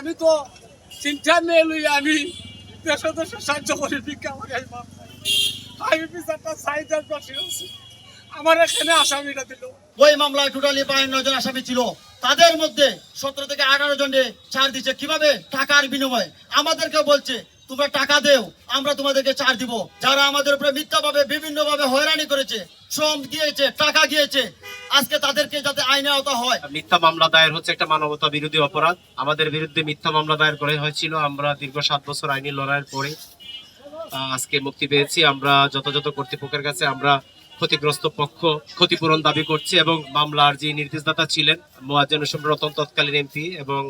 আমি তো চিন্তা নিয়ে লই আমি দেশে দেশে সাহায্য করি ভিক্ষা করি আমি বিচারটা সাইজার বসে আছি আমার এখানে আসামিটা দিল। ওই মামলায় টোটালি 52 জন আসামি ছিল, তাদের মধ্যে 17 থেকে 18 জনকে ছাড় দিচ্ছে। কিভাবে? টাকার বিনিময়ে। আমাদেরকে বলছে তোমরা টাকা দেও, আমরা তোমাদেরকে ছাড় দিব। যারা আমাদের উপরে মিথ্যাভাবে বিভিন্নভাবে হয়রানি করেছে, শ্রম গিয়েছে, টাকা গিয়েছে, আজকে তাদেরকে যাতে আইনে আওতা হয়। মিথ্যা মামলা দায়ের হচ্ছে একটা মানবতা বিরোধী অপরাধ। আমাদের বিরুদ্ধে মিথ্যা মামলা দায়ের করা হয়েছিল। আমরা দীর্ঘ 7 বছর আইনি লড়াইয়ের পরে আজকে মুক্তি পেয়েছি। আমরা যথাযথ কর্তৃপক্ষের কাছে আমরা ক্ষতিগ্রস্ত পক্ষ ক্ষতিপূরণ দাবি করছি এবং মামলার যে নির্দেশদাতা ছিলেন মোয়াজ্জেম হোসেন রতন তৎকালীন এমপি এবং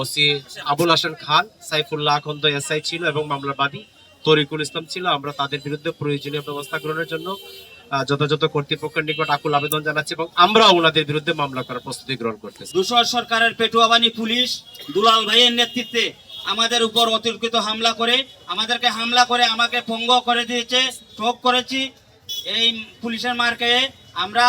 ওসি আবুল হাসান খান, সাইফুল্লাহ আখন্দ এসআই ছিল এবং মামলার বাদী তরিকুল ইসলাম ছিল। আমরা তাদের বিরুদ্ধে প্রয়োজনীয় ব্যবস্থা গ্রহণের জন্য যথাযথ কর্তৃপক্ষের নিকট আকুল আবেদন জানাচ্ছি এবং আমরা ওনাদের বিরুদ্ধে মামলা করার প্রস্তুতি গ্রহণ করতেছি। ধূসর সরকারের পেটুয়াবানি পুলিশ দুলাল ভাইয়ের নেতৃত্বে আমাদের উপর অতিরিক্ত হামলা করে আমাকে পঙ্গ করে দিয়েছে, ঠক করেছি। এই পুলিশের মার্কে আমরা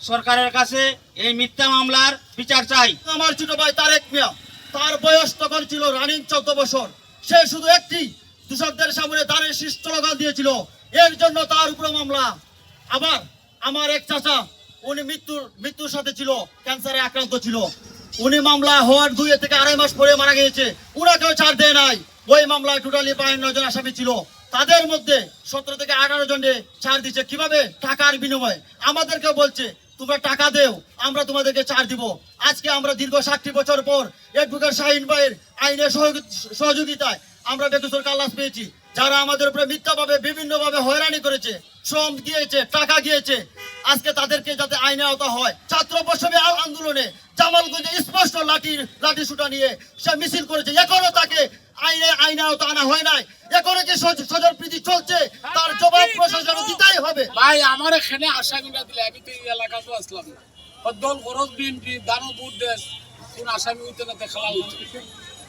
সরকারের কাছে এই মিথ্যা মামলার বিচার চাই। আমার ছোট ভাই তারেক মিয়া, তার বয়স তখন ছিল রানিং 14 বছর। সে শুধু একটি দূষকদের সামনে দাঁড়িয়ে শীষ স্লোগান দিয়েছিল, এর জন্য তার উপরে মামলা। আবার আমার এক চাচা, উনি মৃত্যুর সাথে ছিল, ক্যান্সারে আক্রান্ত ছিল। উনি মামলা হওয়ার 2 থেকে 2.5 মাস পরে মারা গিয়েছে, উনাকেও ছাড় দেয় নাই। ওই মামলায় টোটালি 52 জন আসামি ছিল, তাদের মধ্যে 17 থেকে 18 জনকে ছাড় দিচ্ছে। কিভাবে? টাকার বিনিময়ে। আমাদেরকে বলছে তোমরা টাকা দেও, আমরা তোমাদেরকে ছাড় দিব। আজকে আমরা দীর্ঘ 60 বছর পর অ্যাডভোকেট শাহিন ভাইয়ের আইনের সহযোগিতায় আমরা বেকসুর খালাস পেয়েছি। যারা আমাদের উপরে মিথ্যাভাবে বিভিন্নভাবে হয়রানি করেছে, শ্রম গিয়েছে, টাকা গিয়েছে, আজকে তাদেরকে যাতে আইনে আওতা হয়। ছাত্র বৈষম্য আন্দোলনে জামালগঞ্জে স্পষ্ট লাঠি সুটা নিয়ে সে মিছিল করেছে, এখনো তাকে আইনে আওতা আনা হয় নাই। এখনো কি স্বজনপ্রীতি চলছে, তার জবাব প্রশাসন দিতেই হবে। ভাই আমার এখানে আসামিটা দিলে আমি তো এই এলাকাতে আসলাম না, দল খরচ বিএনপি দানো ভোট দেশ কোন আসামি হইতে না খেলা হইতে।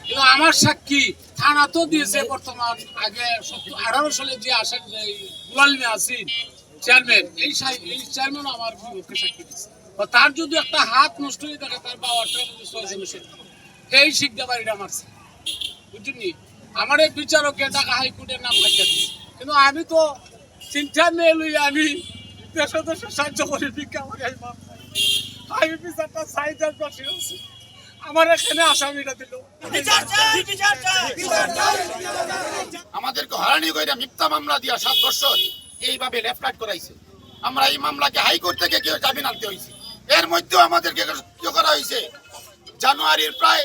কিন্তু আমার সাক্ষী থানা তো দিয়েছে বর্তমান, আগে 18 সালে যে দুলাল মিয়া আছেন চেয়ারম্যান, এই চেয়ারম্যান আমার বিপক্ষে সাক্ষী দিচ্ছে। তার যদি একটা হাত নষ্ট হয়ে থাকে, তার বাবারটা 6 জন এই শিখতে বাড়িটা মারছে, বুঝলি? আমার এই বিচারকে ঢাকা হাইকোর্টের নাম হাইকা দিচ্ছে। কিন্তু আমি তো চিন্তা নিয়ে লই আমি দেশে দেশে সাহায্য করি ভিক্ষা করি আমি বিচারটা সাইজার বসে আছি আমার এখানে আসামিটা দিল। আমাদেরকে হয়রানি করে মিথ্যা মামলা দিয়া 7 বছর এইভাবে লেফট করাইছে। আমরা এই মামলাকে হাইকোর্ট থেকে কেউ জামিন আনতে হয়েছে। এর মধ্যেও আমাদেরকে কি করা হয়েছে, জানুয়ারির প্রায়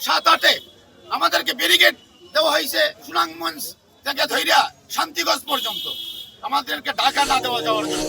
7-8 আমাদেরকে ব্যারিকেড দেওয়া হয়েছে সুনামগঞ্জ থেকে ধৈর্য শান্তিগঞ্জ পর্যন্ত, আমাদেরকে ঢাকা না দেওয়া যাওয়ার জন্য।